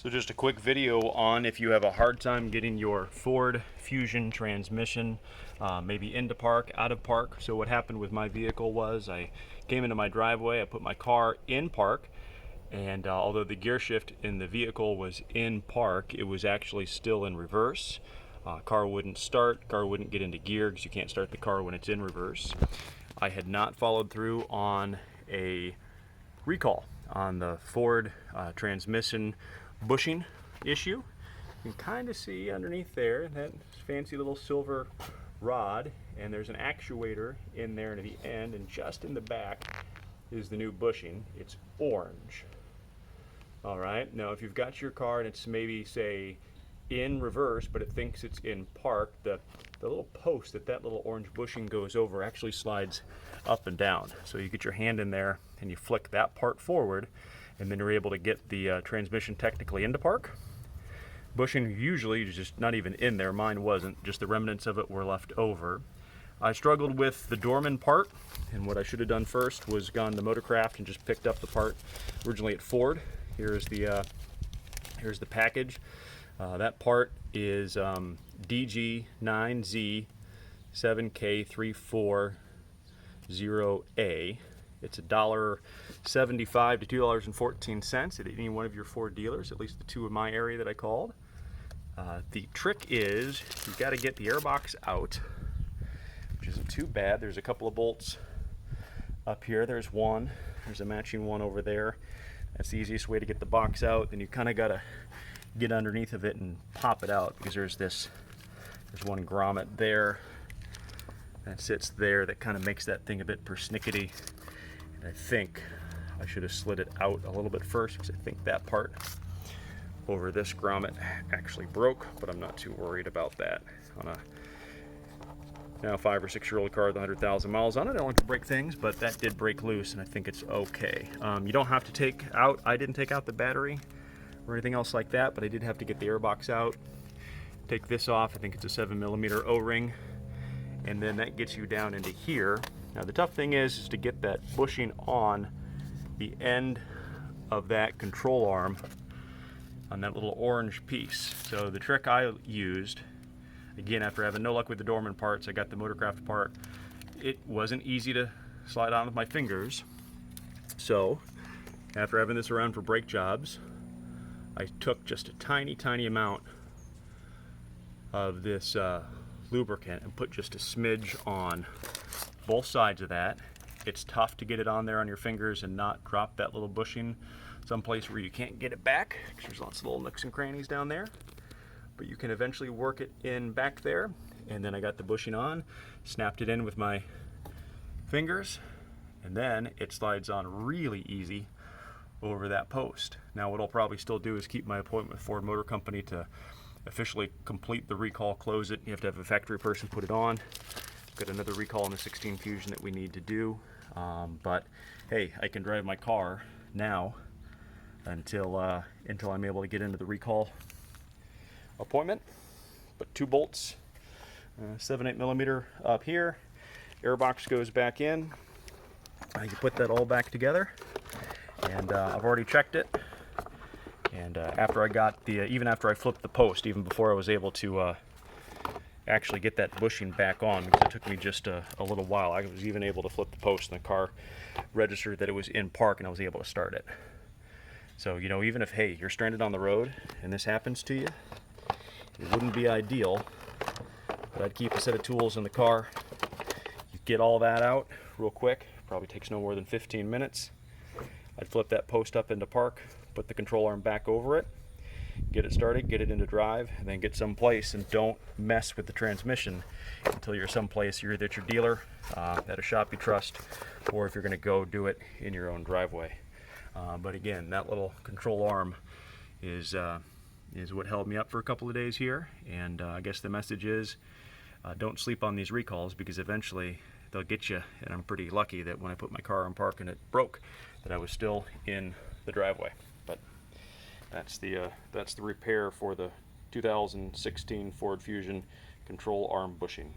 So just a quick video on if you have a hard time getting your Ford Fusion transmission maybe into park, out of park. So what happened with my vehicle was I came into my driveway, I put my car in park, and although the gear shift in the vehicle was in park, it was actually still in reverse. Car wouldn't start, car wouldn't get into gear because you can't start the car when it's in reverse. I had not followed through on a recall on the Ford transmission bushing issue. You can kind of see underneath there that fancy little silver rod, and there's an actuator in there near the end, and just in the back is the new bushing. It's orange. All right, now if you've got your car and it's maybe say in reverse but it thinks it's in park, the little post that little orange bushing goes over actually slides up and down. So you get your hand in there and you flick that part forward, and then you're able to get the transmission technically into park. Bushing usually is just not even in there. Mine wasn't, just the remnants of it were left over. I struggled with the Dorman part, and what I should have done first was gone to Motorcraft and just picked up the part originally at Ford. Here's the package. That part is DG9Z7K340A. It's $1.75 to $2.14 at any one of your Ford dealers, at least the two in my area that I called. The trick is you've got to get the airbox out, which isn't too bad. There's a couple of bolts up here. There's one. There's a matching one over there. That's the easiest way to get the box out. Then you kind of got to get underneath of it and pop it out, because there's one grommet there that sits there that kind of makes that thing a bit persnickety. And I think I should have slid it out a little bit first, because I think that part over this grommet actually broke, but I'm not too worried about that. On a now 5 or 6 year old car with 100,000 miles on it, I don't like to break things, but that did break loose, and I think it's okay. You don't have to take out, I didn't take out the battery or anything else like that, but I did have to get the airbox out. Take this off, I think it's a 7mm O-ring, and then that gets you down into here. Now the tough thing is to get that bushing on the end of that control arm on that little orange piece. So the trick I used, again, after having no luck with the Dorman parts, I got the Motorcraft part. It wasn't easy to slide on with my fingers. So after having this around for brake jobs, I took just a tiny amount of this lubricant and put just a smidge on both sides of that. It's tough to get it on there on your fingers and not drop that little bushing someplace where you can't get it back, because there's lots of little nooks and crannies down there. But you can eventually work it in back there. And then I got the bushing on, snapped it in with my fingers, and then it slides on really easy over that post. Now what I'll probably still do is keep my appointment with Ford Motor Company to officially complete the recall, close it. You have to have a factory person put it on. Got another recall on the 16 Fusion that we need to do. But hey, I can drive my car now until I'm able to get into the recall appointment. Put 2 bolts, 7-8mm up here. Airbox goes back in. You put that all back together, and I've already checked it. And after I got the, even after I flipped the post, even before I was able to actually get that bushing back on, because it took me just a little while. I was even able to flip the post, and the car registered that it was in park, and I was able to start it. So, you know, even if, hey, you're stranded on the road and this happens to you, it wouldn't be ideal, but I'd keep a set of tools in the car. You get all that out real quick, probably takes no more than 15 minutes. I'd flip that post up into park, put the control arm back over it, get it started, get it into drive, and then get someplace, and don't mess with the transmission until you're someplace, you're either at your dealer, at a shop you trust, or if you're going to go do it in your own driveway. But again, that little control arm is what held me up for a couple of days here, and I guess the message is don't sleep on these recalls, because eventually they'll get you. And I'm pretty lucky that when I put my car in park and it broke, that I was still in the driveway. But that's the repair for the 2016 Ford Fusion control arm bushing.